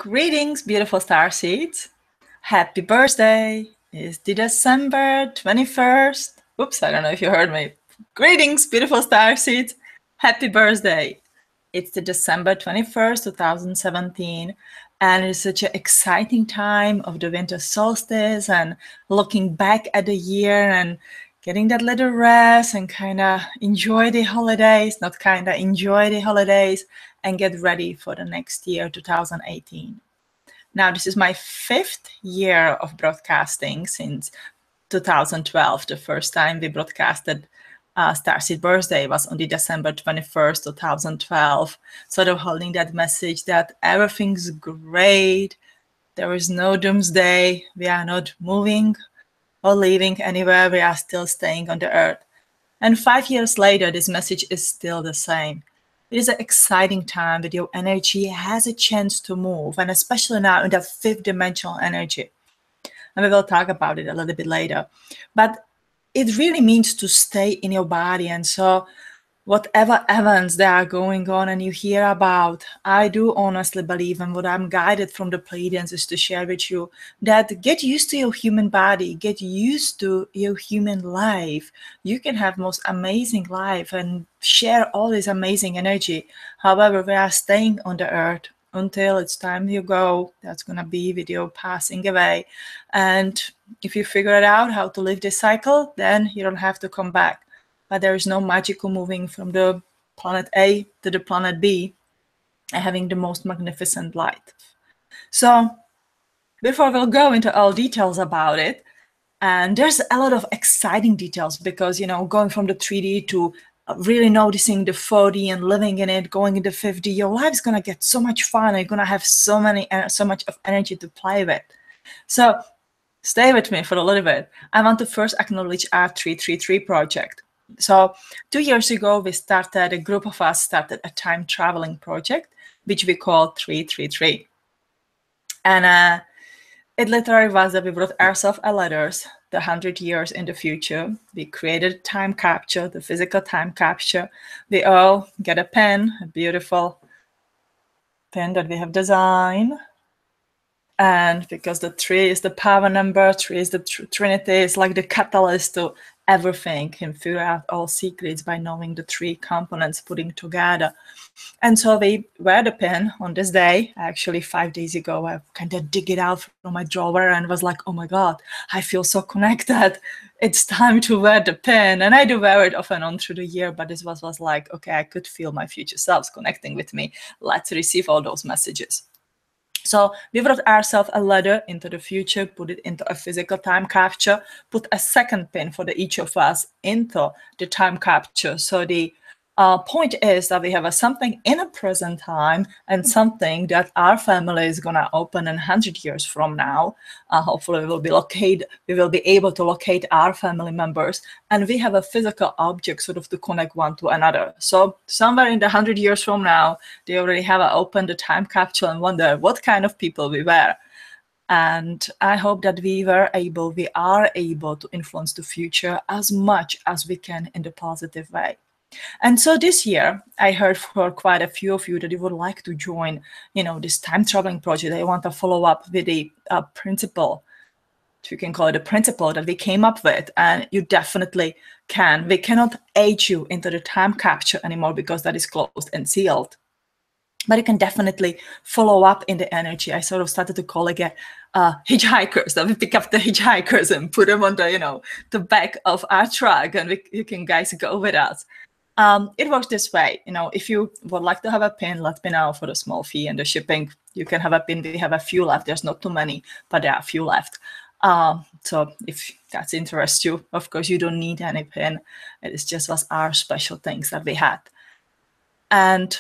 Greetings, beautiful starseeds. Happy birthday. It's the December 21st. Oops, I don't know if you heard me. Greetings, beautiful starseeds. Happy birthday. It's the December 21st, 2017, and it's such an exciting time of the winter solstice and looking back at the year and getting that little rest and kind of enjoy the holidays, not kind of enjoy the holidays and get ready for the next year, 2018. Now, this is my 5th year of broadcasting since 2012. The first time we broadcasted Starseed birthday was on the December 21st, 2012. Sort of holding that message that everything's great. There is no doomsday. We are not moving or leaving anywhere. We are still staying on the earth. And 5 years later, this message is still the same. It is an exciting time that your energy has a chance to move, and especially now in that 5th dimensional energy. And we will talk about it a little bit later. But it really means to stay in your body. And so whatever events that are going on and you hear about, I do honestly believe, and what I'm guided from the Pleiadians is to share with you, that get used to your human body, get used to your human life. You can have most amazing life and share all this amazing energy. However, we are staying on the earth until it's time you go. That's going to be with you passing away. And if you figure it out how to live this cycle, then you don't have to come back. But there is no magical moving from the planet A to the planet B and having the most magnificent light. So before we'll go into all details about it, and there's a lot of exciting details because, you know, going from the 3D to really noticing the 4D and living in it, going into 5D, your life's going to get so much fun. You're going to have so much of energy to play with. So stay with me for a little bit. I want to first acknowledge our 333 project. So 2 years ago, a group of us started a time traveling project, which we call 333. And it literally was that we wrote ourselves a letters, the 100 years in the future. We created time capture, the physical time capture. We all get a pen, a beautiful pen that we have designed. And because the 3 is the power number, 3 is the Trinity, it's like the catalyst to everything, can figure out all secrets by knowing the 3 components putting together. And so we wear the pen on this day. Actually, 5 days ago, I kind of dig it out from my drawer and was like, oh my God, I feel so connected. It's time to wear the pen. And I do wear it off and on through the year, but this was like, okay, I could feel my future selves connecting with me. Let's receive all those messages. So we wrote ourselves a letter into the future, put it into a physical time capture, put a second pin for each of us into the time capture. So the point is that we have something in a present time and something that our family is going to open in 100 years from now. Hopefully we will be able to locate our family members, and we have a physical object sort of to connect one to another. So somewhere in the 100 years from now, they already have opened the time capsule and wonder what kind of people we were. And I hope that we are able to influence the future as much as we can in the positive way. And so this year, I heard for quite a few of you that you would like to join, you know, this time traveling project. I want to follow up with a principle, if you can call it a principle that we came up with, and you definitely can. We cannot age you into the time capture anymore because that is closed and sealed. But you can definitely follow up in the energy. I sort of started to call it hitchhikers, that we pick up the hitchhikers and put them on the, you know, the back of our truck, and you can guys go with us. It works this way. You know, if you would like to have a pin, let me know for the small fee and the shipping. You can have a pin. We have a few left. There's not too many, but there are a few left. So if that interests you, of course, you don't need any pin. It is just was our special things that we had. And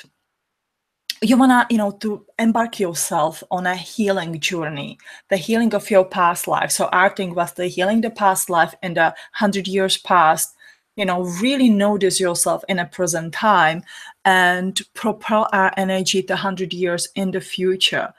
you want to, you know, to embark yourself on a healing journey, the healing of your past life. So our thing was the healing the past life in the 100 years past. You know, really notice yourself in a present time and propel our energy to 100 years in the future.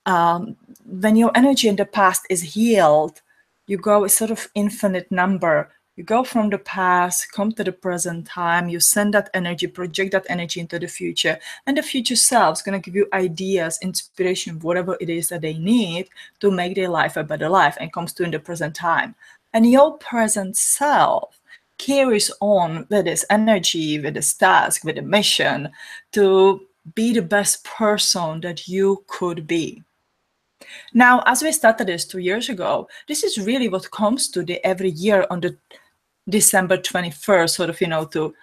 When your energy in the past is healed, you go a sort of infinite number You go from the past, come to the present time, you send that energy, project that energy into the future, and the future self is going to give you ideas, inspiration, whatever it is that they need to make their life a better life, and comes to in the present time. And your present self carries on with this energy, with this task, with a mission to be the best person that you could be. Now, as we started this 2 years ago, this is really what comes to the every year on the December 21st, sort of, to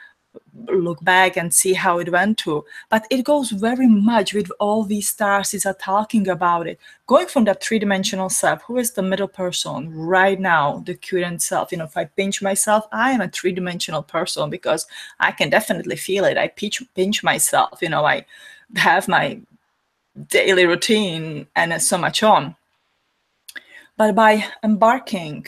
look back and see how it went to. But it goes very much with all these stars are talking about it. Going from that three-dimensional self, who is the middle person right now, the current self. If I pinch myself, I am a three-dimensional person because I can definitely feel it. I pinch myself, I have my daily routine and so much on. But by embarking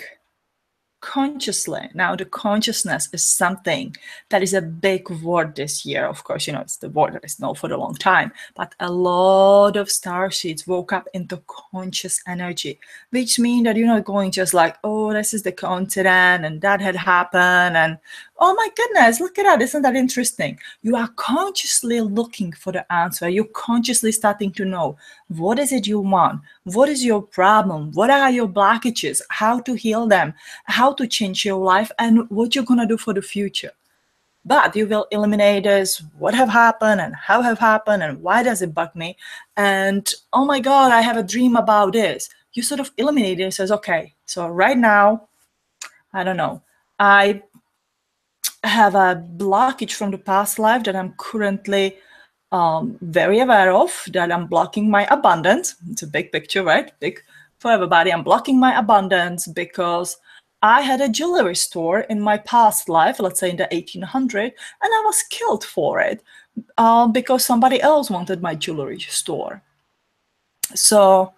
consciously, now the consciousness is something that is a big word this year. Of course, it's the word that is known for a long time, but a lot of starseeds woke up into conscious energy, which means that you're not going just like, oh, this is the coincidence and that had happened and oh my goodness, look at that, isn't that interesting? You are consciously looking for the answer. You're consciously starting to know what is it you want, what is your problem, what are your blockages, how to heal them, how to change your life, and what you're going to do for the future. But you will eliminate this, what have happened and how have happened and why does it bug me, and oh my god, I have a dream about this. You sort of eliminate it and says, okay, so right now, I don't know, I have a blockage from the past life that I'm currently very aware of, that I'm blocking my abundance. It's a big picture, right? Big for everybody. I'm blocking my abundance because I had a jewelry store in my past life, let's say in the 1800s, and I was killed for it because somebody else wanted my jewelry store. So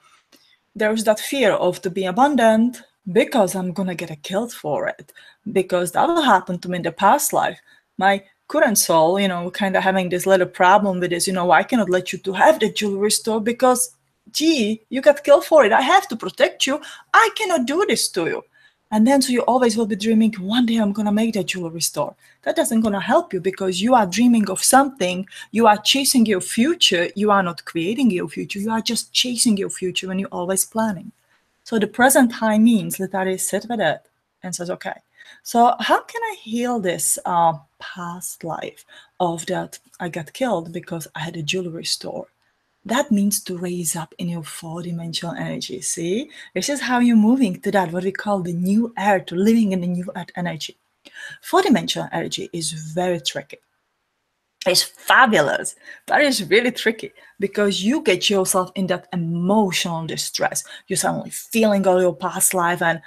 there's that fear of to be abundant because I'm gonna get killed for it, because that happened to me in the past life. My current soul, kind of having this little problem with this, I cannot let you to have the jewelry store because, gee, you got killed for it. I have to protect you. I cannot do this to you. And then so you always will be dreaming, one day I'm going to make that jewelry store. That doesn't going to help you because you are dreaming of something. You are chasing your future. You are not creating your future. You are just chasing your future when you're always planning. So the present time means that I sit with it and says, okay, so how can I heal this past life of that I got killed because I had a jewelry store? That means to raise up in your four-dimensional energy. See, this is how you're moving to that, what we call the new earth, to living in the new earth energy. Four-dimensional energy is very tricky. It's fabulous, but it's really tricky because you get yourself in that emotional distress. You're suddenly feeling all your past life, and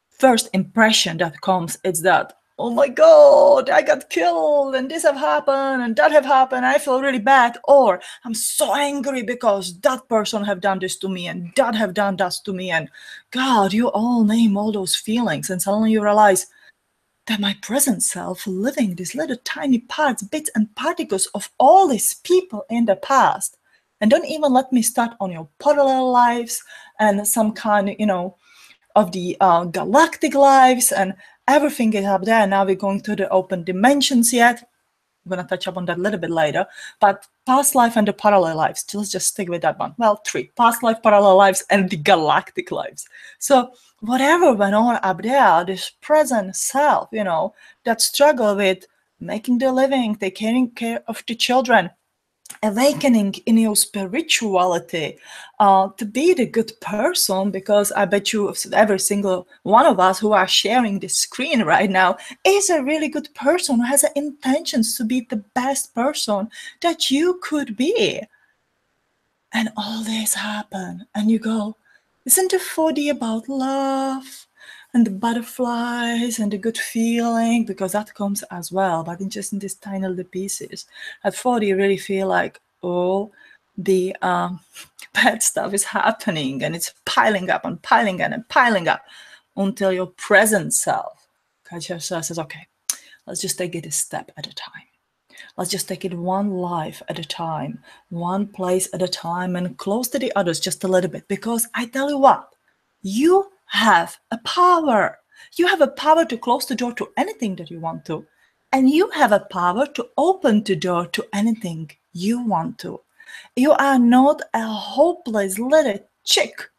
first impression that comes is that, oh my god, I got killed and this have happened and that have happened, I feel really bad, or I'm so angry because that person have done this to me and that have done that to me, and god, you all name all those feelings, and suddenly you realize that my present self living these little tiny parts, bits and particles of all these people in the past. And don't even let me start on your parallel lives and some kind, of the galactic lives, and everything is up there. Now we're going to the open dimensions yet. I'm going to touch up on that a little bit later. But past life and the parallel lives, let's just stick with that one. Well, 3. Past life, parallel lives, and the galactic lives. So whatever went on up there, this present self, that struggle with making the living, taking care of the children, awakening in your spirituality, to be the good person, because I bet you every single one of us who are sharing this screen right now is a really good person who has intentions to be the best person that you could be. And all this happen, and you go, isn't the 4D about love and the butterflies and the good feeling? Because that comes as well, but just in these tiny little pieces. At 4D, you really feel like all the bad stuff is happening, and it's piling up and piling up and piling up until your present self says, okay, let's just take it a step at a time. Let's just take it one life at a time, one place at a time, and close to the others just a little bit. Because I tell you what, you have a power. You have a power to close the door to anything that you want to. And you have a power to open the door to anything you want to. You are not a hopeless little chick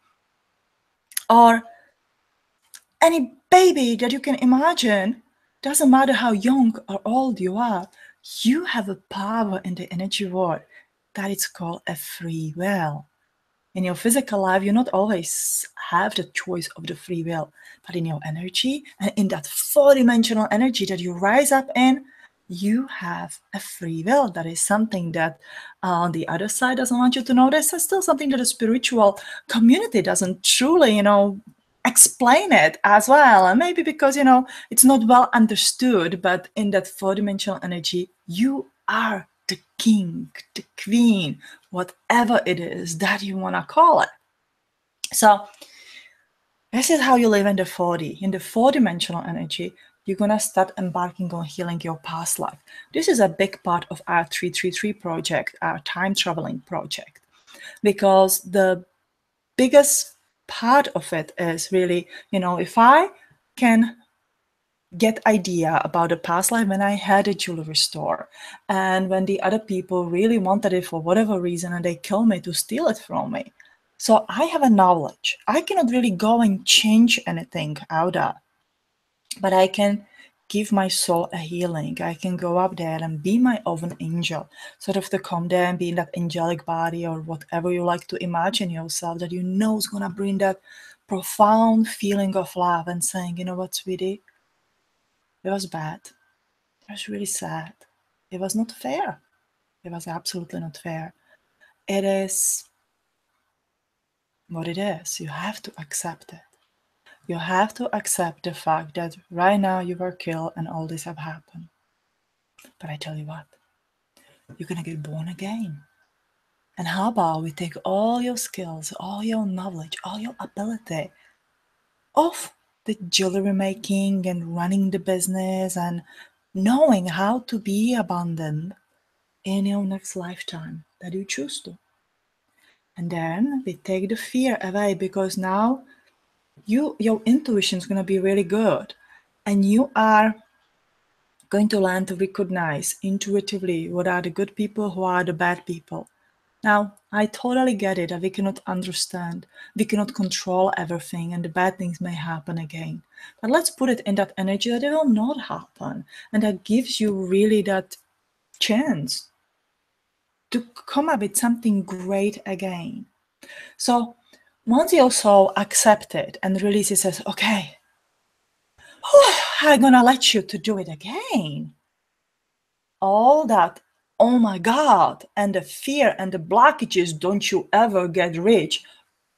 or any baby that you can imagine. Doesn't matter how young or old you are. You have a power in the energy world that is called a free will. In your physical life, you not always have the choice of the free will, but in your energy and in that four-dimensional energy that you rise up in, you have a free will. That is something that the other side doesn't want you to know. This is still something that the spiritual community doesn't truly, explain it as well. And maybe because, it's not well understood, but in that four-dimensional energy, you are the king, the queen, whatever it is that you want to call it. So this is how you live in the 4D. In the four-dimensional energy, you're going to start embarking on healing your past life. This is a big part of our 333 project, our time traveling project, because the biggest part of it is really, if I can get idea about the past life when I had a jewelry store and when the other people really wanted it for whatever reason and they kill me to steal it from me. So I have a knowledge. I cannot really go and change anything out of, but I can give my soul a healing. I can go up there and be my own angel, sort of to come there and be in that angelic body or whatever you like to imagine yourself that is going to bring that profound feeling of love and saying, you know what, sweetie, it was bad. It was really sad. It was not fair. It was absolutely not fair. It is what it is. You have to accept it. You have to accept the fact that right now you were killed and all this have happened. But I tell you what, you're going to get born again. And how about we take all your skills, all your knowledge, all your ability of the jewelry making and running the business and knowing how to be abundant in your next lifetime that you choose to. And then we take the fear away because now your intuition is going to be really good and you are going to learn to recognize intuitively what are the good people, who are the bad people. Now, I totally get it that we cannot understand, we cannot control everything, and the bad things may happen again. But let's put it in that energy that it will not happen, and that gives you really that chance to come up with something great again. So once your soul accepts it and releases, says, okay, I'm gonna let you to do it again. All that, oh my God, and the fear and the blockages, don't you ever get rich,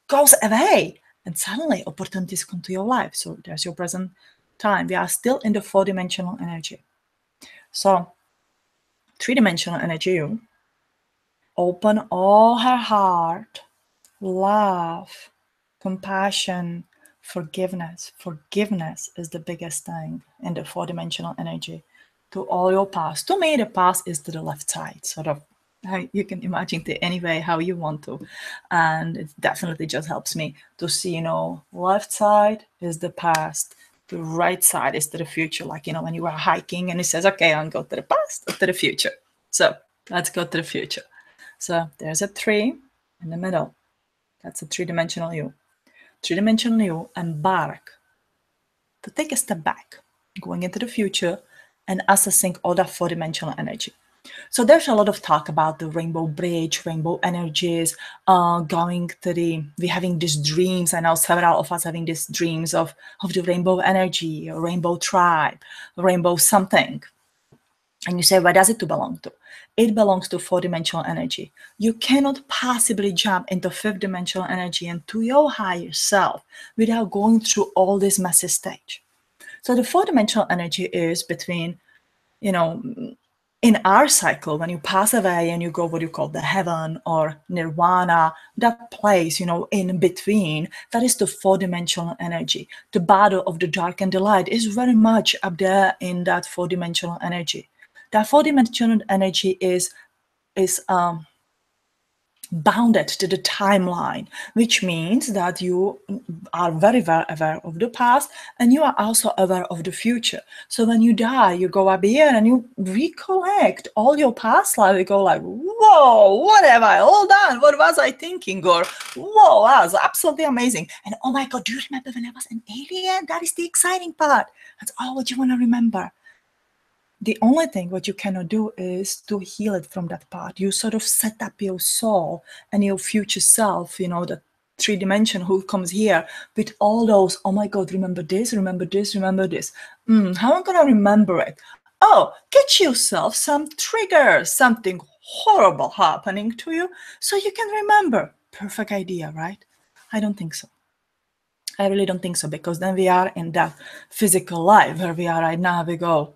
goes away. And suddenly opportunities come to your life. So there's your present time. We are still in the four-dimensional energy. So three-dimensional energy, open all her heart, love, compassion, forgiveness. Forgiveness is the biggest thing in the four-dimensional energy. To all your past. To me, the past is to the left side, sort of. You can imagine it any way how you want to. And it definitely just helps me to see, left side is the past. The right side is to the future. Like, when you are hiking and it says, okay, I'll go to the past or to the future. So let's go to the future. So there's a 3 in the middle. That's a three-dimensional you. Three-dimensional you embark to take a step back, going into the future and assessing all that four-dimensional energy. So there's a lot of talk about the rainbow bridge, rainbow energies, we're having these dreams. I know several of us having these dreams of the rainbow energy, or rainbow tribe, rainbow something. And you say, where does it belong to? It belongs to four-dimensional energy. You cannot possibly jump into fifth-dimensional energy and to your higher self without going through all this messy stage. So the four-dimensional energy is between, in our cycle, when you pass away and you go what you call the heaven or nirvana, that place, in between, that is the four-dimensional energy. The battle of the dark and the light is very much up there in that four-dimensional energy. That four-dimensional energy is bounded to the timeline, which means that you are very well aware of the past and you are also aware of the future. So when you die, you go up here and you recollect all your past life. You go like, whoa, what have I all done? What was I thinking? Or, whoa, that was absolutely amazing. And oh my God, do you remember when I was an alien? That is the exciting part. That's all what you want to remember. The only thing what you cannot do is to heal it from that part. You sort of set up your soul and your future self, the 3-dimension who comes here with all those, oh my God, remember this, remember this, remember this. How am I going to remember it? Oh, get yourself some triggers, something horrible happening to you so you can remember. Perfect idea, right? I don't think so. I really don't think so, because then we are in that physical life where we are right now. We go,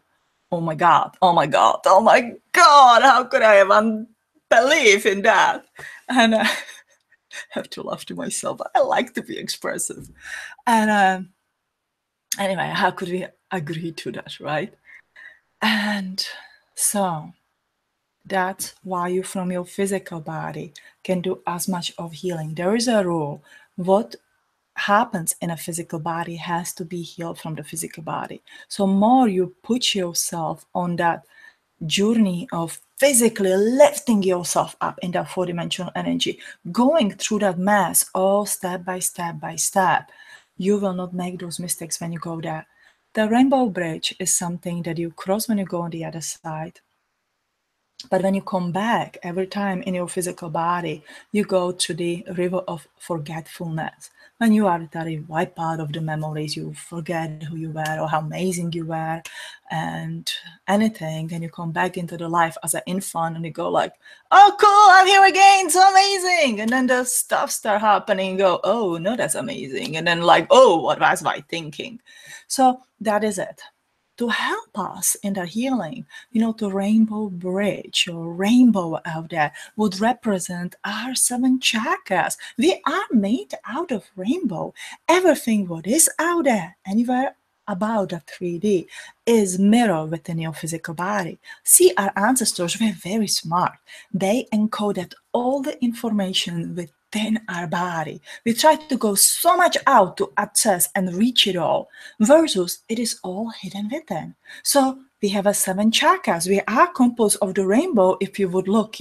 oh my God, oh my God, oh my God, how could I even believe in that? And I have to laugh to myself. I like to be expressive. And anyway, how could we agree to that, right? And so that's why you from your physical body can do as much of healing. There is a rule. What happens in a physical body has to be healed from the physical body. So more you put yourself on that journey of physically lifting yourself up in that 4-dimensional energy, going through that mess all step by step by step, you will not make those mistakes when you go there. The rainbow bridge is something that you cross when you go on the other side. But when you come back, every time in your physical body, you go to the river of forgetfulness. When you are that you wipe out of the memories, you forget who you were or how amazing you were and anything, and you come back into the life as an infant and you go like, oh cool, I'm here again, so amazing. And then the stuff start happening, go, oh no, that's amazing. And then like, oh, what was I thinking? So that is it. To help us in the healing, the rainbow bridge or rainbow out there would represent our 7 chakras. We are made out of rainbow. Everything what is out there, anywhere about the 3D, is mirror within your physical body. See, our ancestors were very smart. They encoded all the information within our body. We try to go so much out to access and reach it all, versus it is all hidden within. So we have a 7 chakras. We are composed of the rainbow. If you would look,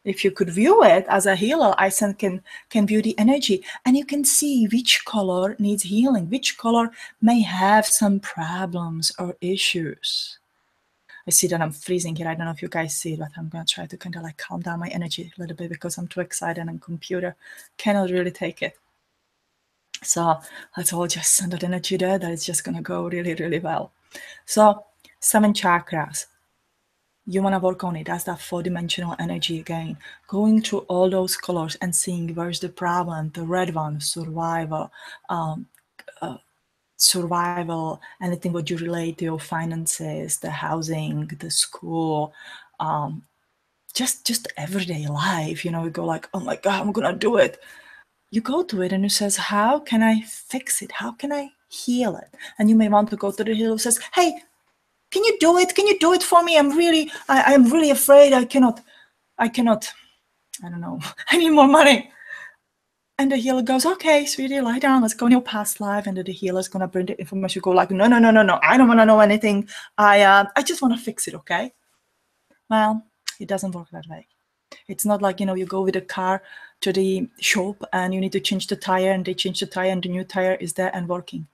if you could view it as a healer, I can view the energy, and you can see which color needs healing, which color may have some problems or issues. I see that I'm freezing here. I don't know if you guys see it, but I'm going to try to kind of like calm down my energy a little bit because I'm too excited and computer cannot really take it. So let's all just send that energy there. That is just going to go really, really well. So 7 chakras. You want to work on it. That's that 4-dimensional energy again. Going through all those colors and seeing where's the problem. The red one, survival. Survival, anything what you relate to your finances, the housing, the school, just everyday life. You go like, oh my God, I'm going to do it. You go to it and it says, how can I fix it? How can I heal it? And you may want to go to the healer who says, hey, can you do it? Can you do it for me? I'm really afraid. I cannot, I don't know, I need more money. And the healer goes, okay, sweetie, lie down. Let's go in your past life. And the healer's going to bring the information. You go like, no. I don't want to know anything. I just want to fix it, okay? Well, it doesn't work that way. It's not like, you go with a car to the shop and you need to change the tire and they change the tire and the new tire is there and working.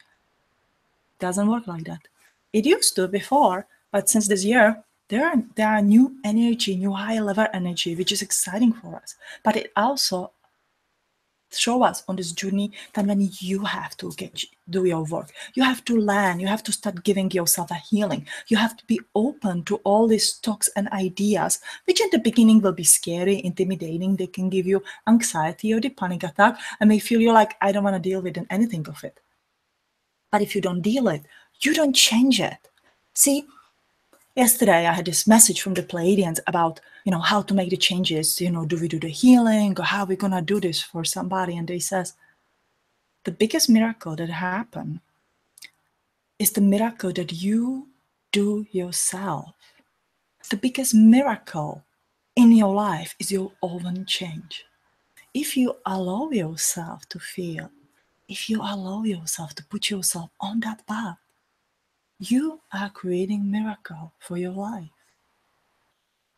It doesn't work like that. It used to before, but since this year, there are new energy, new high level energy, which is exciting for us. But it also show us on this journey that when you have to do your work, you have to learn, you have to start giving yourself a healing. You have to be open to all these talks and ideas, which in the beginning will be scary, intimidating. They can give you anxiety or the panic attack and may feel you're like, I don't want to deal with anything of it. But if you don't deal it, you don't change it. See, yesterday I had this message from the Pleiadians about, how to make the changes. Do we do the healing or how are we going to do this for somebody? And they says, the biggest miracle that happened is the miracle that you do yourself. The biggest miracle in your life is your own change. If you allow yourself to feel, if you allow yourself to put yourself on that path, you are creating miracle for your life.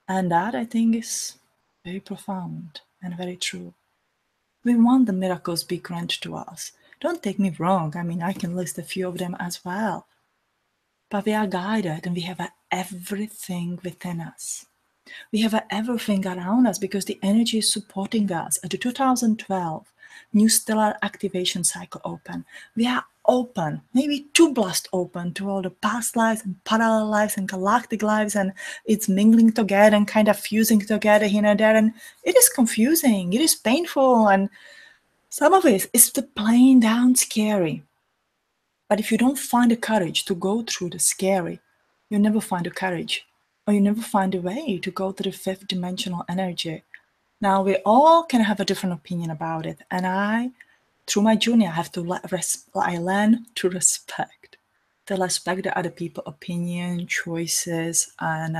And that, I think, is very profound and very true. We want the miracles be granted to us. Don't take me wrong. I mean, I can list a few of them as well. But we are guided and we have everything within us. We have everything around us because the energy is supporting us. At the 2012 new stellar activation cycle open, we are open, maybe too blast open to all the past lives and parallel lives and galactic lives, and it's mingling together and kind of fusing together here and there. And it is confusing, it is painful, and some of it is the plain down scary. But if you don't find the courage to go through the scary, you never find the courage, or you never find a way to go to the fifth dimensional energy. Now, we all can have a different opinion about it. And I, through my journey, I have to I learn to respect the other people's opinion, choices, and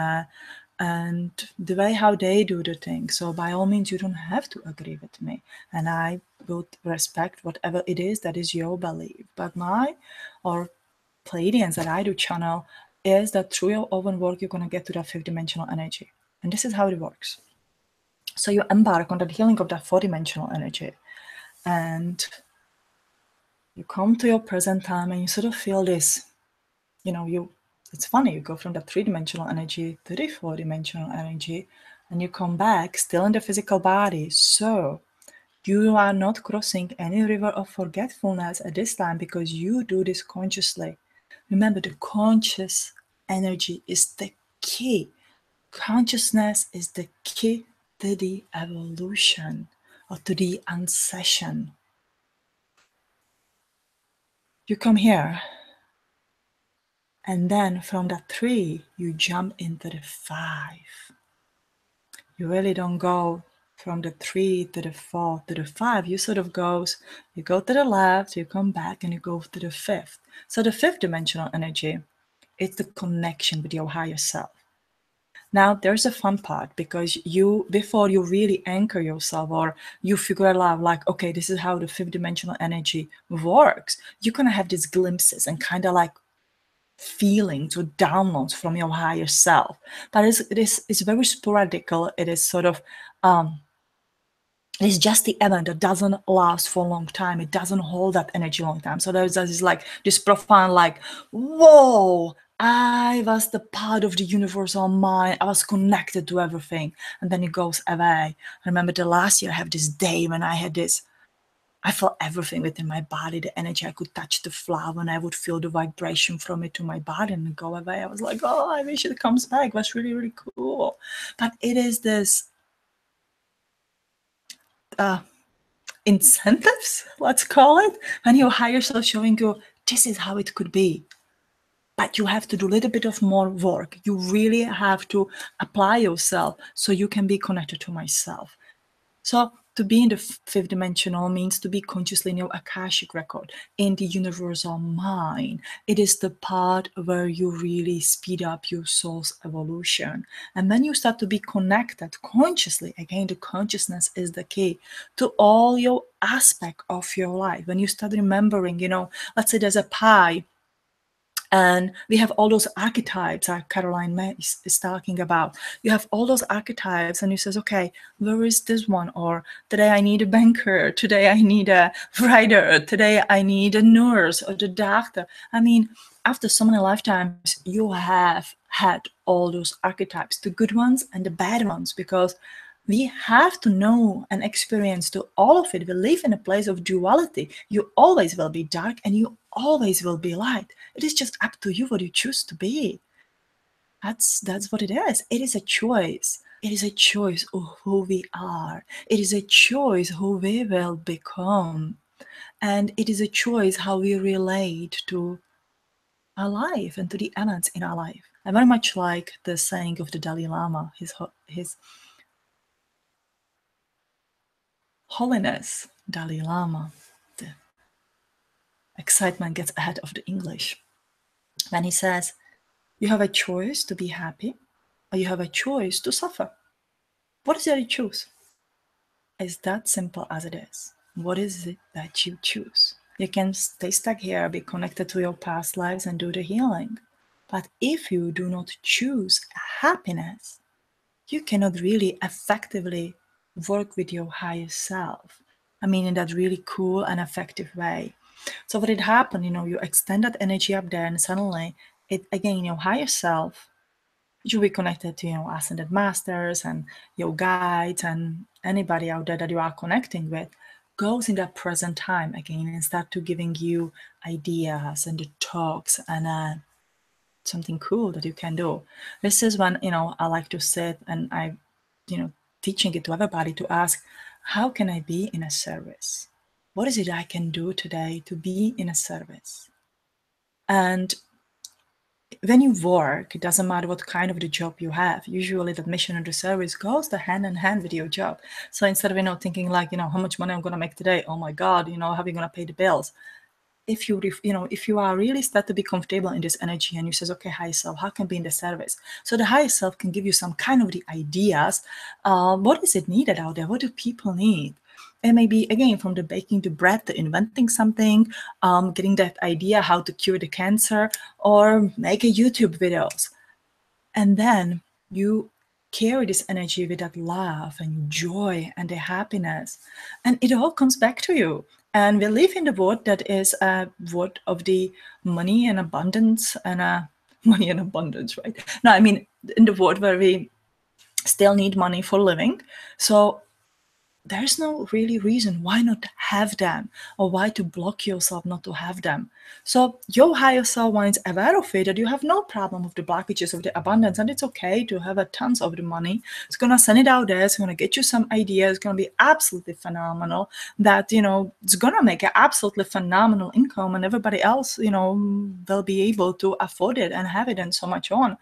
the way how they do the thing. So by all means, you don't have to agree with me. And I will respect whatever it is that is your belief. But or Pleiadians that I do channel is that through your own work, you're going to get to that fifth dimensional energy. And this is how it works. So you embark on the healing of that four-dimensional energy. And you come to your present time and you sort of feel this, it's funny, you go from the three-dimensional energy to the four-dimensional energy, and you come back still in the physical body. So you are not crossing any river of forgetfulness at this time because you do this consciously. Remember, the conscious energy is the key. Consciousness is the key to the evolution or to the ancession. You come here, and then from that 3, you jump into the 5. You really don't go from the 3 to the 4 to the 5. You sort of you go to the left, you come back, and you go to the 5th. So the 5th dimensional energy, it's the connection with your higher self. Now, there's a fun part because before you really anchor yourself or you figure out like, okay, this is how the 5th dimensional energy works, you're going to have these glimpses and kind of like feelings or downloads from your higher self. But it's very sporadical. It is sort of, it's just the event that doesn't last for a long time. It doesn't hold that energy a long time. So there's this like this profound like, whoa, I was the part of the universal mind. I was connected to everything. And then it goes away. I remember the last year I have this day when I had this, I felt everything within my body, the energy. I could touch the flower and I would feel the vibration from it to my body and go away. I was like, oh, I wish it comes back. It was really, really cool. But it is this incentives, let's call it, when your higher self showing you this is how it could be. But you have to do a little bit of more work. You really have to apply yourself so you can be connected to myself. So to be in the 5th dimensional means to be consciously in your Akashic record, in the universal mind. It is the part where you really speed up your soul's evolution. And when you start to be connected consciously, again, the consciousness is the key to all your aspect of your life. When you start remembering, let's say there's a pie, and we have all those archetypes that Caroline May is talking about. You have all those archetypes and you says, okay, where is this one? Or today I need a banker. Today I need a writer. Today I need a nurse or the doctor. I mean, after so many lifetimes, you have had all those archetypes, the good ones and the bad ones, because we have to know and experience to all of it. We live in a place of duality. You always will be dark and you always will be light. It is just up to you what you choose to be. That's what it is. It is a choice. It is a choice of who we are. It is a choice who we will become. And it is a choice how we relate to our life and to the events in our life. I very much like the saying of the Dalai Lama, his Holiness Dalai Lama. The excitement gets ahead of the English. When he says, you have a choice to be happy or you have a choice to suffer. What is it you choose? It's that simple as it is. What is it that you choose? You can stay stuck here, be connected to your past lives and do the healing. But if you do not choose happiness, you cannot really effectively work with your higher self. I mean, in that really cool and effective way. So what had happened, you extend that energy up there and suddenly it again, your higher self, you'll be connected to, ascended masters and your guides and anybody out there that you are connecting with, goes in that present time again and start to giving you ideas and the talks and something cool that you can do. This is when, I like to sit and teaching it to everybody to ask, how can I be in a service? What is it I can do today to be in a service? And when you work, it doesn't matter what kind of the job you have. Usually that mission or the service goes the hand in hand with your job. So instead of, thinking like, how much money I'm going to make today? Oh my God, how are we going to pay the bills? If you are really start to be comfortable in this energy and you says, okay, higher self, how can I be in the service? So the higher self can give you some kind of the ideas. What is it needed out there? What do people need? And maybe again, from the baking the bread to inventing something, getting that idea how to cure the cancer or make a YouTube videos. And then you carry this energy with that love and joy and the happiness. And it all comes back to you. And we live in the world that is a world of the money and abundance and money and abundance, right? No, I mean, in the world where we still need money for living. So there's no really reason why not have them or why to block yourself not to have them. So your higher self, when it's aware of it, that you have no problem with the blockages of the abundance and it's okay to have a tons of the money. It's going to send it out there. It's going to get you some ideas. It's going to be absolutely phenomenal that, it's going to make an absolutely phenomenal income and everybody else, will be able to afford it and have it and so much on.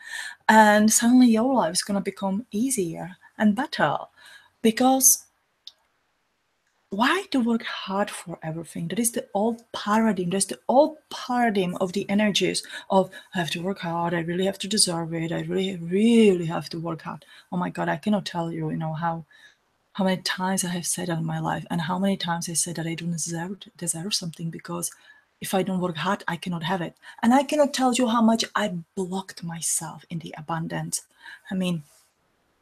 And suddenly your life is going to become easier and better because why to work hard for everything? That is the old paradigm. That's the old paradigm of the energies of I have to work hard. I really have to deserve it. I really, really have to work hard. Oh my God, I cannot tell you, how many times I have said that in my life and how many times I said that I don't deserve something because if I don't work hard, I cannot have it. And I cannot tell you how much I blocked myself in the abundance. I mean,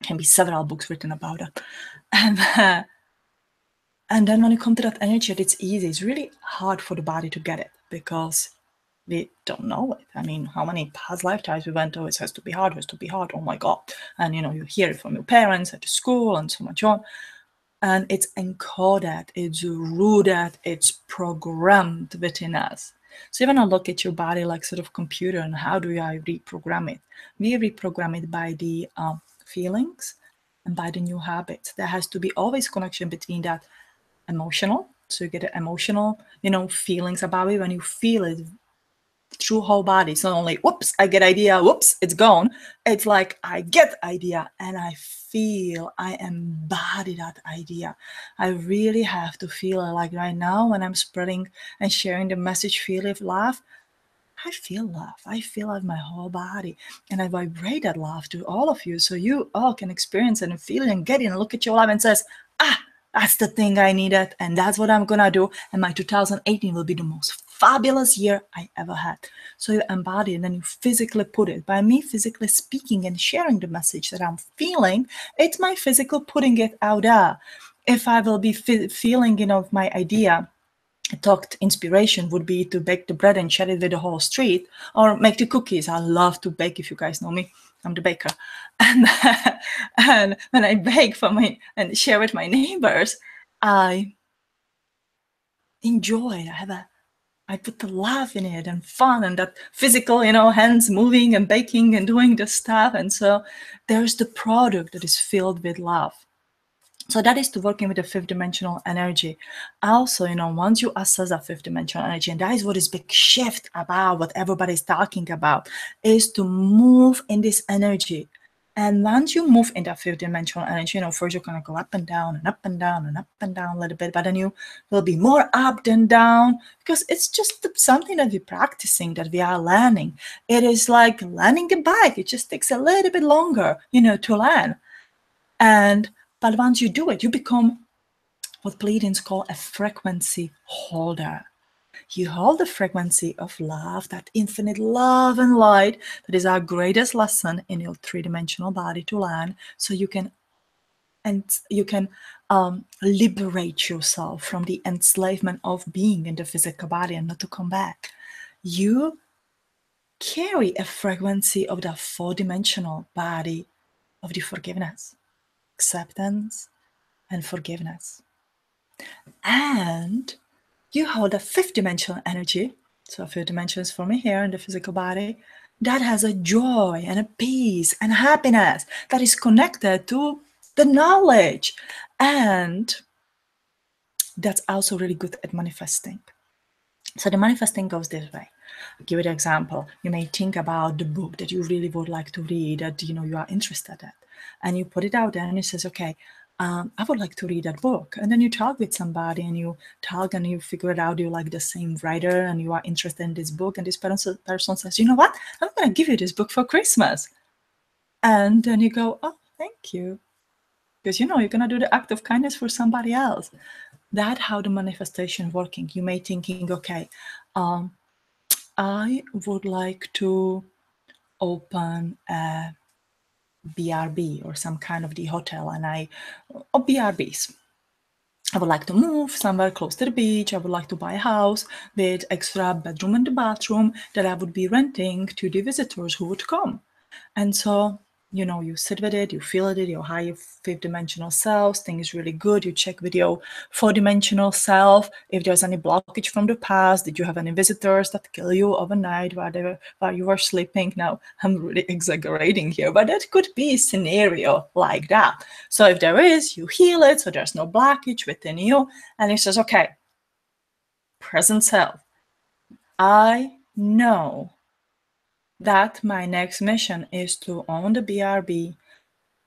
can be several books written about it. And then when you come to that energy, it's easy. It's really hard for the body to get it because we don't know it. I mean, how many past lifetimes we went, oh, it has to be hard, it has to be hard. Oh my God. And, you hear it from your parents at the school and so much on. And it's encoded, it's rooted, it's programmed within us. So you want to look at your body like sort of computer and how do I reprogram it? We reprogram it by the feelings and by the new habits. There has to be always connection between that emotional. So you get the emotional, feelings about it. When you feel it through whole body, it's not only, whoops, I get idea, whoops, it's gone. It's like, I get idea and I feel, I embody that idea. I really have to feel it. Like right now when I'm spreading and sharing the message, feel it, laugh, I feel love. I feel love in my whole body. And I vibrate that love to all of you. So you all can experience it and feel it and get it and look at your life and says, that's the thing I needed. And that's what I'm going to do. And my 2018 will be the most fabulous year I ever had. So you embody it and then you physically put it. By me physically speaking and sharing the message that I'm feeling, it's my physical putting it out there. If I will be feeling, my idea, talked inspiration would be to bake the bread and share it with the whole street or make the cookies. I love to bake. If you guys know me, I'm the baker. And when I bake for and share with my neighbors, I enjoy. I put the love in it and fun and that physical, hands moving and baking and doing the stuff. And so there's the product that is filled with love. So that is to working with the fifth dimensional energy. Also, once you assess that fifth dimensional energy, and that is what is big shift about what everybody's talking about, is to move in this energy. And once you move in that fifth dimensional energy, first you're going to go up and down and up and down and up and down a little bit, but then you will be more up than down because it's just something that we're practicing, that we are learning. It is like learning a bike. It just takes a little bit longer, to learn. And But once you do it, you become what Pleiadians call a frequency holder. You hold the frequency of love, that infinite love and light that is our greatest lesson in your three-dimensional body to learn, so you can liberate yourself from the enslavement of being in the physical body and not to come back. You carry a frequency of the four-dimensional body of the forgiveness, acceptance, and forgiveness. And you hold a fifth-dimensional energy, so fifth dimension is for me here in the physical body, that has a joy and a peace and happiness that is connected to the knowledge. And that's also really good at manifesting. So the manifesting goes this way. I'll give you an example. You may think about the book that you really would like to read, that you are interested in, and you put it out there and it says, okay, I would like to read that book. And then you talk with somebody and you talk and you figure it out, you like the same writer and you are interested in this book, and this person says, you know what, I'm going to give you this book for Christmas. And then you go, oh, thank you. Because you're going to do the act of kindness for somebody else. That's how the manifestation working. You may thinking, okay, I would like to open a BRB or some kind of the hotel, and or BRBs. I would like to move somewhere close to the beach. I would like to buy a house with extra bedroom and the bathroom that I would be renting to the visitors who would come. And so, you sit with it, you feel it, your higher fifth dimensional self, things really good. You check with your four dimensional self if there's any blockage from the past. Did you have any visitors that kill you overnight while you were sleeping? Now, I'm really exaggerating here, but that could be a scenario like that. So if there is, you heal it, so there's no blockage within you. And it says, okay, present self, I know that my next mission is to own the BRB,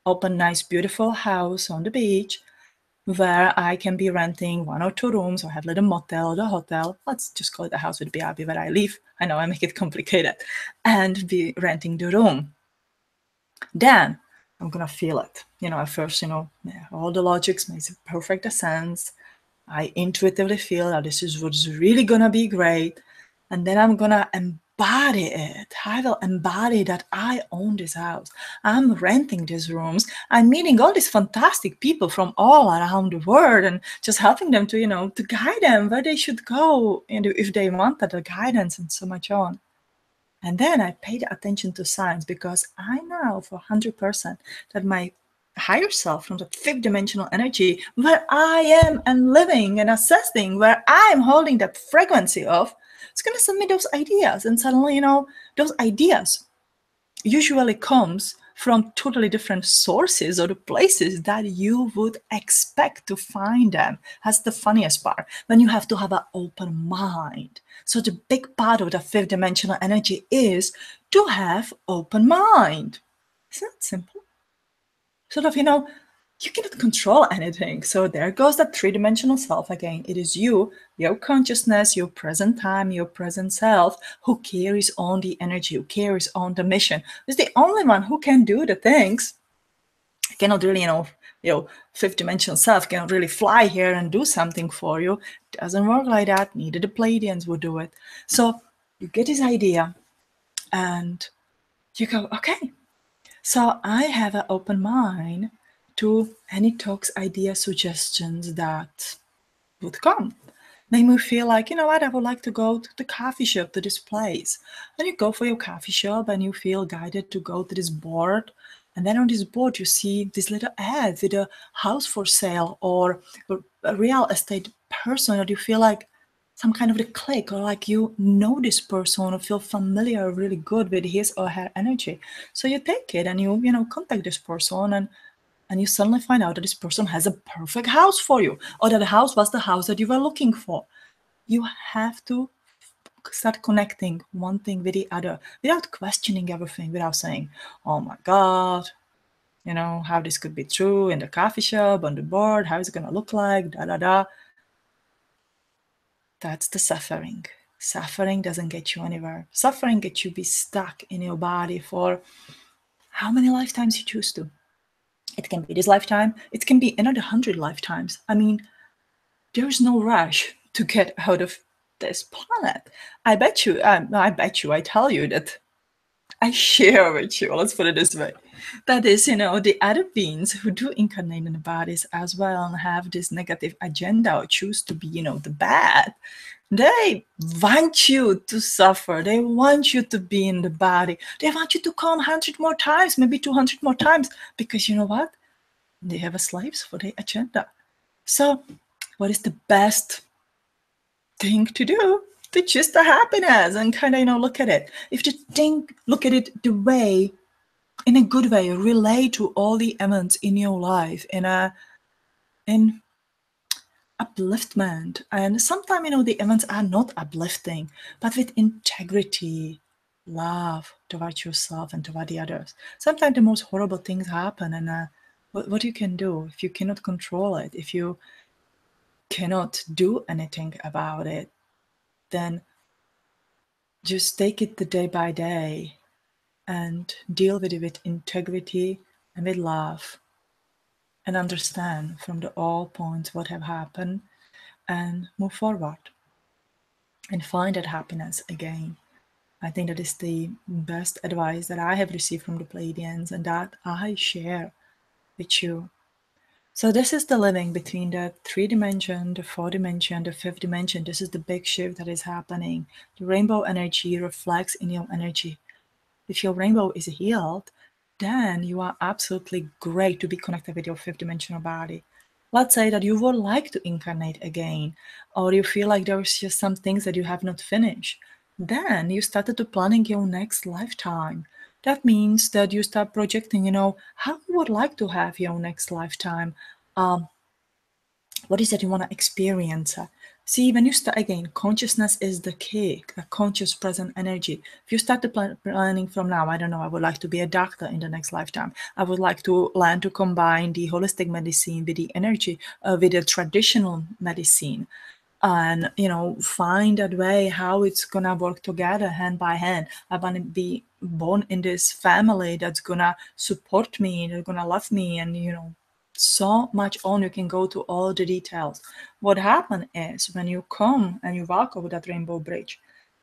open nice beautiful house on the beach where I can be renting 1 or 2 rooms or have a little motel or the hotel. Let's just call it a house with BRB where I live. I know I make it complicated. And be renting the room. Then I'm gonna feel it. At first, all the logics makes perfect sense. I intuitively feel that this is what's really gonna be great. And then I'm gonna embody it. I will embody that I own this house. I'm renting these rooms. I'm meeting all these fantastic people from all around the world and just helping them to guide them where they should go, if they want that guidance and so much on. And then I paid attention to signs, because I know for 100% that my higher self from the fifth dimensional energy, where I am and living and assessing, where I'm holding that frequency of, it's going to send me those ideas. And suddenly, those ideas usually comes from totally different sources or the places that you would expect to find them. That's the funniest part, when you have to have an open mind. So the big part of the fifth dimensional energy is to have open mind. Isn't that simple? Sort of, you cannot control anything. So there goes that three-dimensional self again. It is you, your consciousness, your present time, your present self, who carries on the energy, who carries on the mission. Is the only one who can do the things. Cannot really, fifth dimensional self cannot really fly here and do something for you. It doesn't work like that. Neither the Pleiadians would do it. So you get this idea and you go, okay, so I have an open mind to any talks, ideas, suggestions that would come. Make me feel like, you know what, I would like to go to the coffee shop, to this place. And you go for your coffee shop and you feel guided to go to this board. And then on this board, you see this little ad with a house for sale or a real estate person, or you feel like some kind of a click, or like this person or feel familiar really good with his or her energy. So you take it and you contact this person, and you suddenly find out that this person has a perfect house for you, or that the house was the house that you were looking for. You have to start connecting one thing with the other without questioning everything, without saying, oh my God, how this could be true in the coffee shop, on the board, how is it going to look like, da da da. That's the suffering. Suffering doesn't get you anywhere. Suffering gets you be stuck in your body for how many lifetimes you choose to. It can be this lifetime. It can be another 100 lifetimes. I mean, there's no rush to get out of this planet. I bet you, I tell you that I share with you, let's put it this way. That is, the other beings who do incarnate in the bodies as well and have this negative agenda or choose to be, the bad. They want you to suffer. They want you to be in the body. They want you to come 100 more times, maybe 200 more times, because you know what? They have a slaves for their agenda. So, what is the best thing to do? To choose the happiness and kind of, look at it. If you look at it the way, in a good way, relate to all the events in your life in upliftment. And sometimes, the events are not uplifting, but with integrity, love towards yourself and toward the others. Sometimes the most horrible things happen, and what you can do if you cannot control it, if you cannot do anything about it, then just take it the day by day and deal with it with integrity and with love, and understand from the all points what have happened and move forward and find that happiness again. I think that is the best advice that I have received from the Pleiadians and that I share with you. So this is the living between the 3-dimension, the 4-dimension, the 5th-dimension. This is the big shift that is happening. The rainbow energy reflects in your energy. If your rainbow is healed, then you are absolutely great to be connected with your 5th-dimensional body. Let's say that you would like to incarnate again, or you feel like there's just some things that you have not finished. Then you started to planning your next lifetime. That means that you start projecting, how you would like to have your next lifetime. What is it you want to experience? See, when you start again, consciousness is the key, a conscious present energy. If you start the planning from now, I don't know, I would like to be a doctor in the next lifetime. I would like to learn to combine the holistic medicine with the energy, with the traditional medicine. And find that way how it's gonna work together hand by hand. I want to be born in this family that's gonna support me, that's gonna love me, and so much on. You can go to all the details. What happened is when you come and you walk over that rainbow bridge,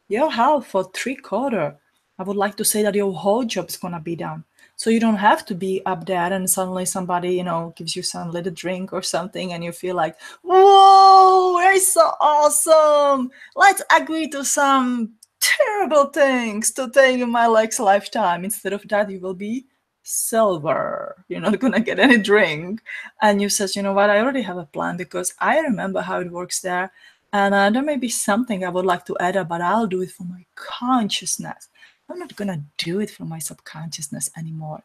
your health for 3/4, I would like to say that your whole job is gonna be done. So you don't have to be up there and suddenly somebody, gives you some little drink or something and you feel like, whoa, that's so awesome. Let's agree to some terrible things to take in my next lifetime. Instead of that, you will be silver. You're not gonna get any drink. And you says, you know what, I already have a plan because I remember how it works there. And there may be something I would like to add, but I'll do it for my consciousness. I'm not gonna do it for my subconsciousness anymore.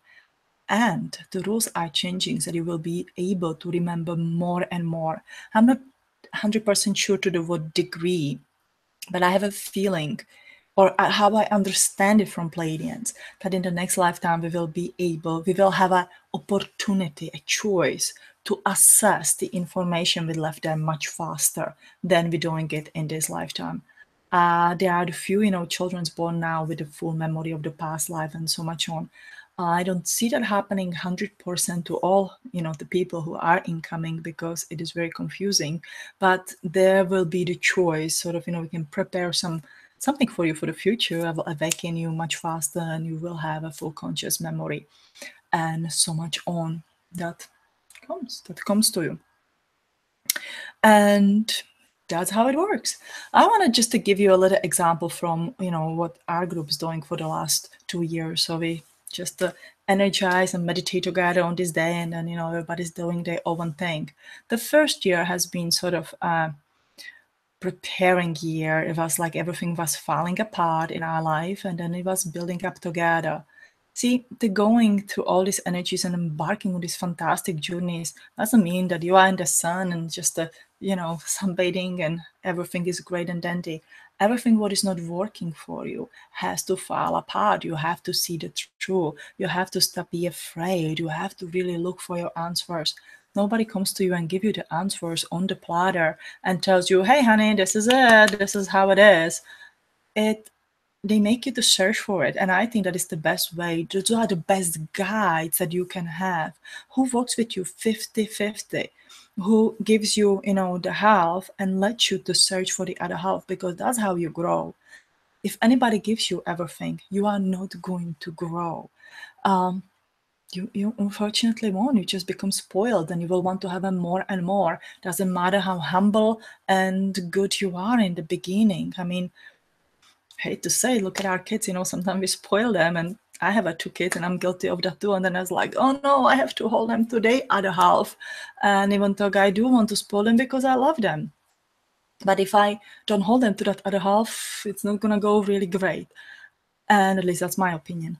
And the rules are changing so you will be able to remember more and more. I'm not 100% sure to the word degree, but I have a feeling, or how I understand it from Pleiadians, that in the next lifetime we will have an opportunity, a choice to assess the information we left there much faster than we're doing it in this lifetime. There are a few, children born now with a full memory of the past life and so much on. I don't see that happening 100% to all, the people who are incoming because it is very confusing. But there will be the choice, sort of, we can prepare something for you for the future. I will awaken you much faster, and you will have a full conscious memory, and so much on that comes to you. And that's how it works. I wanted just to give you a little example from, what our group is doing for the last 2 years. So we just energize and meditate together on this day, and then, everybody's doing their own thing. The first year has been sort of preparing year. It was like everything was falling apart in our life, and then it was building up together. See, the going through all these energies and embarking on these fantastic journeys doesn't mean that you are in the sun and just, sunbathing and everything is great and dandy. Everything what is not working for you has to fall apart. You have to see the truth. You have to stop being afraid. You have to really look for your answers. Nobody comes to you and give you the answers on the platter and tells you, hey, honey, this is it. This is how it is. It they make you to search for it. And I think that is the best way. Those are the best guides that you can have. Who works with you 50-50, who gives you, the half and lets you to search for the other half, because that's how you grow. If anybody gives you everything, you are not going to grow. You unfortunately won't. You just become spoiled and you will want to have more and more. Doesn't matter how humble and good you are in the beginning. I mean, hate to say, look at our kids, sometimes we spoil them, and I have 2 kids and I'm guilty of that too. And then I was like, oh no, I have to hold them to the other half. And even though I do want to spoil them because I love them. But if I don't hold them to that other half, it's not gonna go really great. And at least that's my opinion.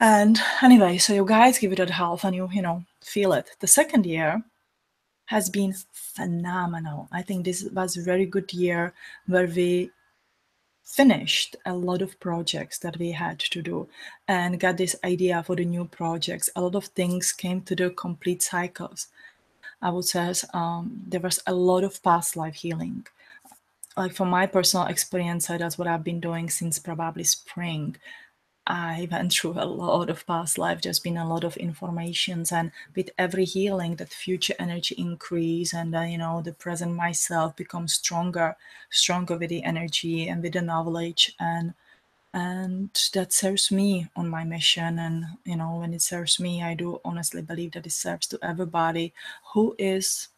And anyway, so you guys give it a half and you feel it. The second year has been phenomenal. I think this was a very good year where we finished a lot of projects that we had to do and got this idea for the new projects. A lot of things came to the complete cycles. I would say there was a lot of past life healing. Like from my personal experience, that's what I've been doing since probably spring. I went through a lot of past life. There's been a lot of informations, and with every healing, that future energy increase, and the present myself becomes stronger with the energy and with the knowledge, and that serves me on my mission. And when it serves me, I do honestly believe that it serves to everybody who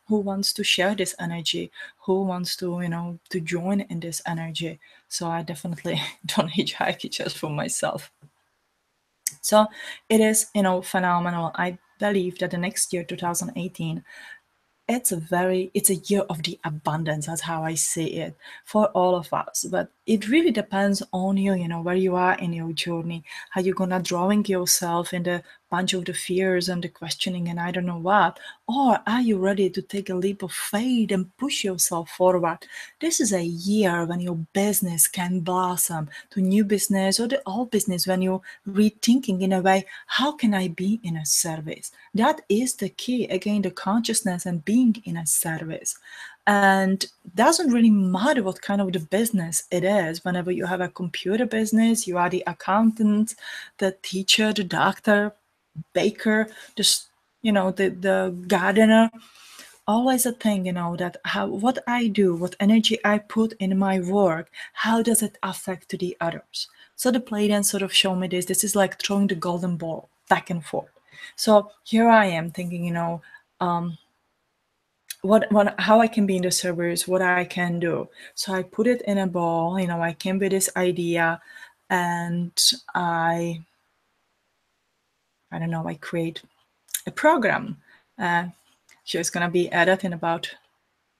wants to share this energy, who wants to join in this energy. So I definitely don't hitchhike it just for myself. So it is, phenomenal. I believe that the next year, 2018, it's a year of the abundance. That's how I see it for all of us. But it really depends on you, where you are in your journey, how you're gonna drawing yourself in the bunch of the fears and the questioning and I don't know what, or are you ready to take a leap of faith and push yourself forward? This is a year when your business can blossom to new business or the old business, when you're rethinking in a way, how can I be in a service? That is the key. Again, the consciousness and being in a service. And doesn't really matter what kind of the business it is. Whenever you have a computer business, you are the accountant, the teacher, the doctor, baker, the gardener. Always a thing, that what I do, what energy I put in my work, how does it affect to the others? So the Pleiadians sort of show me this. This is like throwing the golden ball back and forth. So here I am thinking, how I can be in the service, what I can do. So I put it in a ball, I came with this idea, and I don't know, I create a program. It's gonna be added in about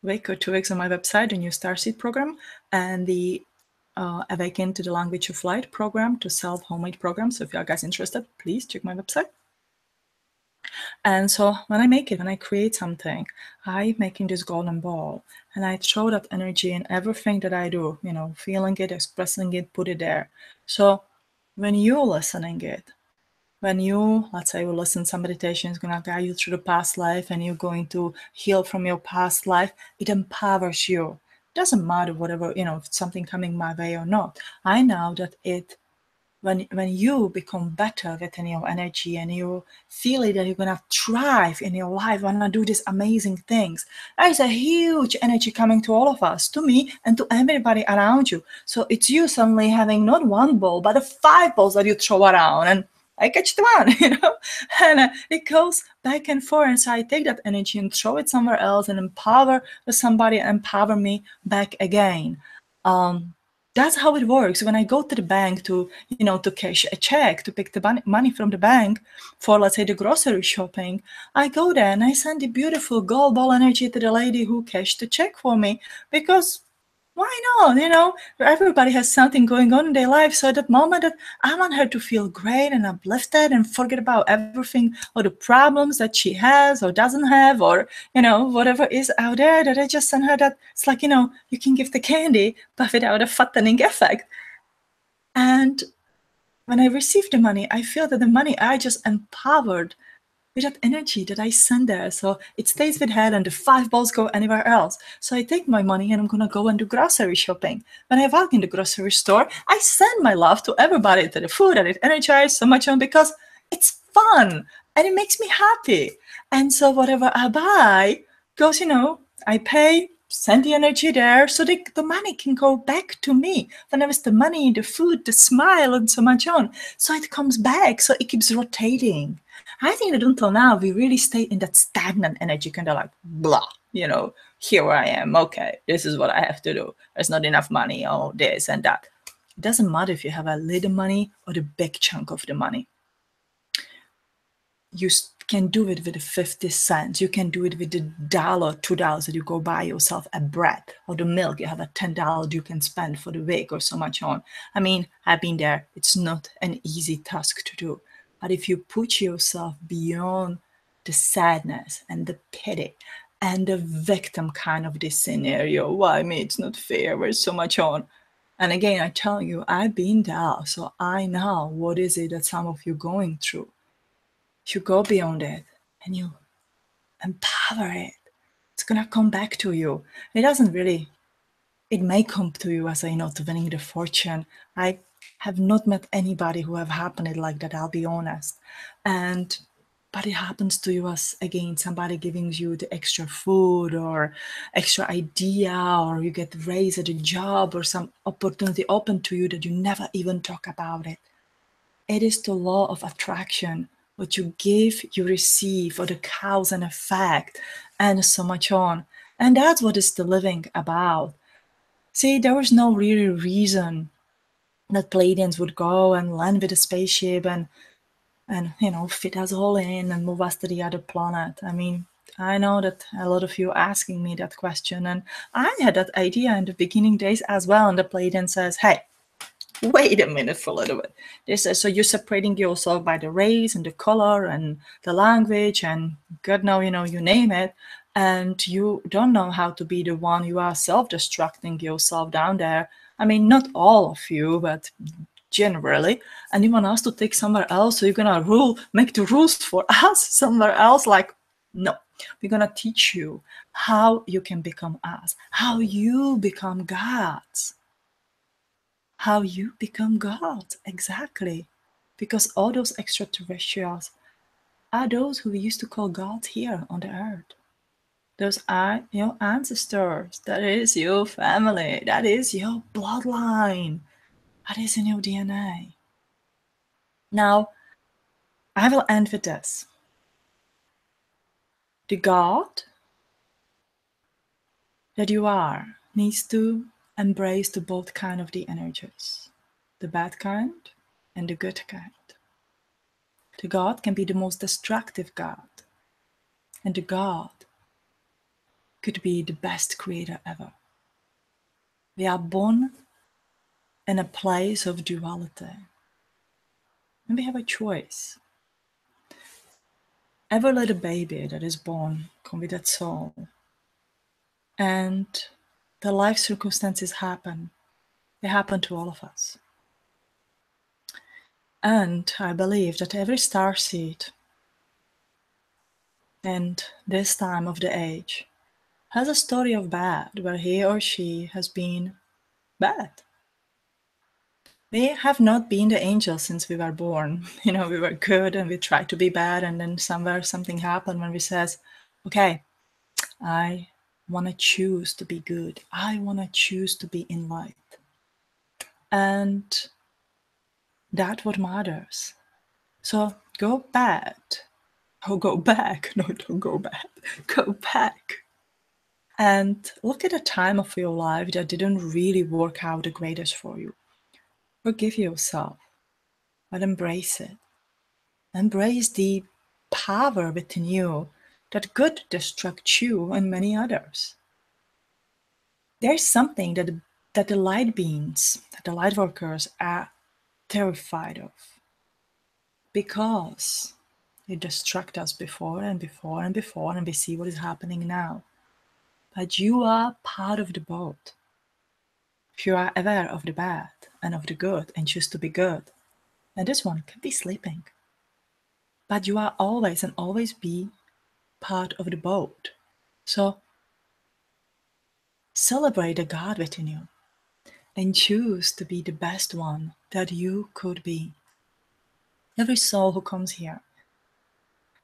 a week or 2 weeks on my website, the new Starseed program, and the Awaken to the Language of Light program, to self-homemade program. So if you are guys interested, please check my website. And so when I create something, I'm making this golden ball, and I throw that energy in everything that I do, feeling it, expressing it, put it there. So when you're listening it, when you, let's say, you listen to some meditation, is going to guide you through the past life and you're going to heal from your past life, it empowers you. It doesn't matter whatever, if it's something coming my way or not. I know that when you become better within your energy and you feel it, that you're going to thrive in your life, want to do these amazing things, there's a huge energy coming to all of us, to me and to everybody around you. So it's you suddenly having not one ball, but 5 balls that you throw around, and I catch the one, and it goes back and forth. And so I take that energy and throw it somewhere else and empower somebody, empower me back again. That's how it works. When I go to the bank to cash a check, to pick the money from the bank for, let's say, the grocery shopping, I go there and I send the beautiful gold ball energy to the lady who cashed the check for me, because why not? Everybody has something going on in their life. So at that moment, that I want her to feel great and uplifted and forget about everything or the problems that she has or doesn't have, or, whatever is out there, that I just send her that. It's like, you can give the candy, but without a fattening effect. And when I receive the money, I feel that the money I just empowered with that energy that I send there. So it stays with her and the 5 balls go anywhere else. So I take my money and I'm going to go and do grocery shopping. When I walk in the grocery store, I send my love to everybody, to the food, and it energizes so much on because it's fun and it makes me happy. And so whatever I buy goes, I pay, send the energy there so the money can go back to me. Then there is the money, the food, the smile, and so much on. So it comes back, so it keeps rotating. I think that until now, we really stay in that stagnant energy, kind of like, blah, here I am. Okay, this is what I have to do. There's not enough money, oh, this and that. It doesn't matter if you have a little money or the big chunk of the money. You can do it with the 50 cents. You can do it with the $1, $2 that you go buy yourself a bread or the milk. You have a $10 you can spend for the week or so much on. I mean, I've been there. It's not an easy task to do. But if you put yourself beyond the sadness and the pity and the victim kind of this scenario, why me? It's not fair. There's so much on. And again, I tell you, I've been there, so I know what is it that some of you going through. You go beyond it and you empower it. It's gonna come back to you. It may come to you as to winning the fortune. I have not met anybody who have happened it like that, I'll be honest. But it happens to you as, again, somebody giving you the extra food or extra idea, or you get raised at a job or some opportunity open to you that you never even talk about it. It is the law of attraction. What you give, you receive, or the cause and effect, and so much on. And that's what is the living about. See, there was no real reason that Pleiadians would go and land with a spaceship and fit us all in and move us to the other planet. I mean, I know that a lot of you are asking me that question, and I had that idea in the beginning days as well. And the Pleiadian says, hey, wait a minute for a little bit. They say, so you're separating yourself by the race and the color and the language and God know, you name it. And you don't know how to be the one. You are self-destructing yourself down there. I mean, not all of you, but generally. And you want us to take somewhere else. So you're going to make the rules for us somewhere else. Like, no, we're going to teach you how you can become us, how you become gods. How you become God, exactly. Because all those extraterrestrials are those who we used to call God here on the earth. Those are your ancestors. That is your family. That is your bloodline. That is in your DNA. Now, I will end with this. The God that you are needs to embrace the both kind of the energies, the bad kind and the good kind. The God can be the most destructive God, and the God could be the best creator ever. We are born in a place of duality, and we have a choice. Every little baby that is born comes with that soul, and the life circumstances happen. They happen to all of us. And I believe that every starseed in this time of the age has a story of bad, where he or she has been bad. We have not been the angels since we were born. We were good and we tried to be bad, and then somewhere something happened when we says, okay, I want to choose to be good. I want to choose to be in light. And that's what matters. So go bad. Oh, go back. No, don't go back. Go back. And look at a time of your life that didn't really work out the greatest for you. Forgive yourself, but embrace it. Embrace the power within you that could destruct you and many others. There's something that the light beings, that the light workers are terrified of, because it destruct us before and before and before, and we see what is happening now. But you are part of the boat. If you are aware of the bad and of the good and choose to be good, then this one can be sleeping. but you are always and always be part of the boat. So celebrate the God within you and choose to be the best one that you could be. Every soul who comes here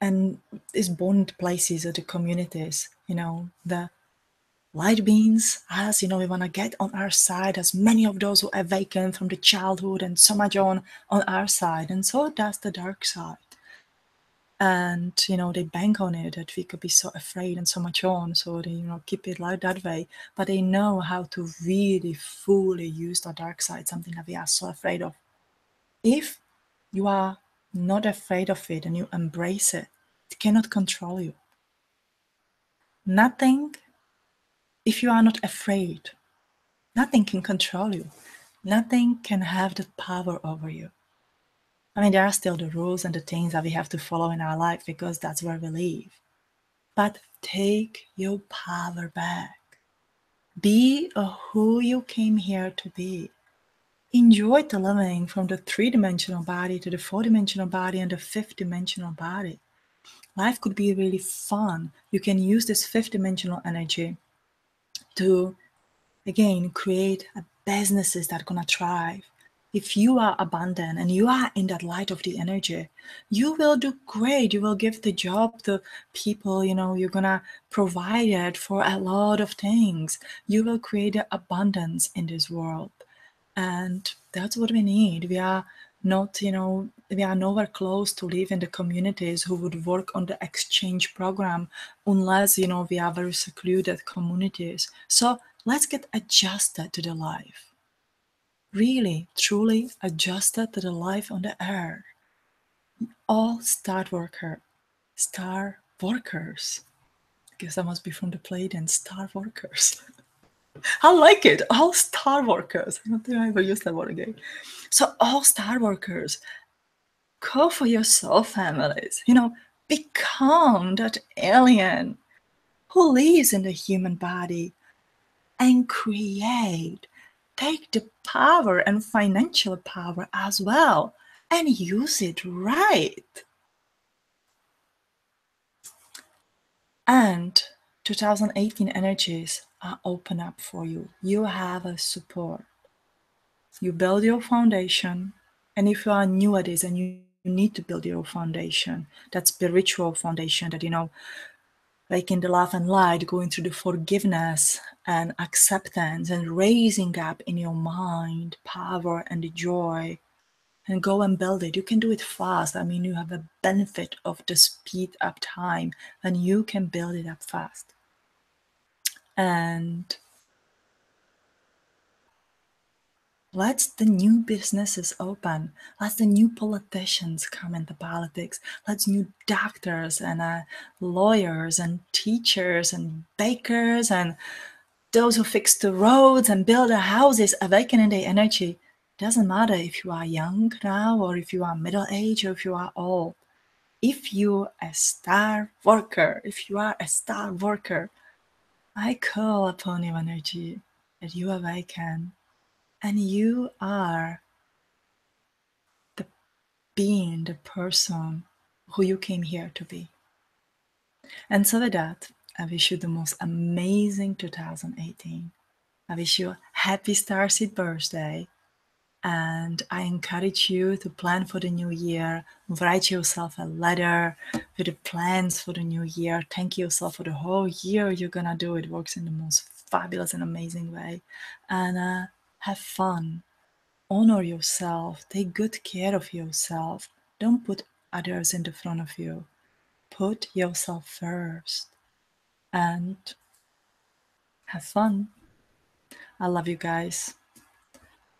and is born into places or the communities, the light beings, us, we want to get on our side, as many of those who awaken from the childhood and so much on our side, and so does the dark side. And they bank on it that we could be so afraid and so much on, so they keep it like that way. But they know how to really fully use the dark side, something that we are so afraid of. If you are not afraid of it and you embrace it, it cannot control you. Nothing, if you are not afraid, nothing can control you. Nothing can have the power over you. I mean, there are still the rules and the things that we have to follow in our life because that's where we live. But take your power back. Be who you came here to be. Enjoy the living from the 3-dimensional body to the 4-dimensional body and the 5th-dimensional body. Life could be really fun. You can use this 5th-dimensional energy to, again, create businesses that are going to thrive. If you are abundant and you are in that light of the energy, you will do great. You will give the job to people, you're going to provide it for a lot of things. You will create the abundance in this world. And that's what we need. We are not, we are nowhere close to live in the communities who would work on the exchange program unless, we are very secluded communities. So let's get adjusted to the life. Really, truly adjusted to the life on the earth. All star workers. I guess that must be from the Pleiadians, star workers. I like it. All star workers. I don't think I ever use that word again. So all star workers, go for your soul families. Become that alien who lives in the human body and create. Take the power and financial power as well and use it right. And 2018 energies are open up for you. You have a support. You build your foundation. And if you are new at this and you need to build your foundation, that spiritual foundation that, like in the love and light, going through the forgiveness and acceptance and raising up in your mind power and the joy, and go and build it. You can do it fast. I mean, you have a benefit of the speed up time and you can build it up fast. And let the new businesses open. Let the new politicians come into politics. Let new doctors and lawyers and teachers and bakers and those who fix the roads and build the houses awaken in their energy. Doesn't matter if you are young now or if you are middle age or if you are old. If you are a star worker, I call upon your energy that you awaken. And you are the being, the person who you came here to be. And so with that, I wish you the most amazing 2018. I wish you a happy Starseed birthday. And I encourage you to plan for the new year. Write yourself a letter with the plans for the new year. Thank yourself for the whole year you're gonna do. It works in the most fabulous and amazing way. And have fun. Honor yourself. Take good care of yourself. Don't put others in the front of you. Put yourself first. And have fun. I love you guys.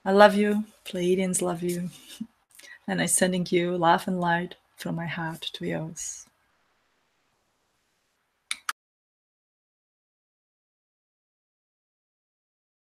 I love you. Pleiadians love you. And I'm sending you love and light from my heart to yours.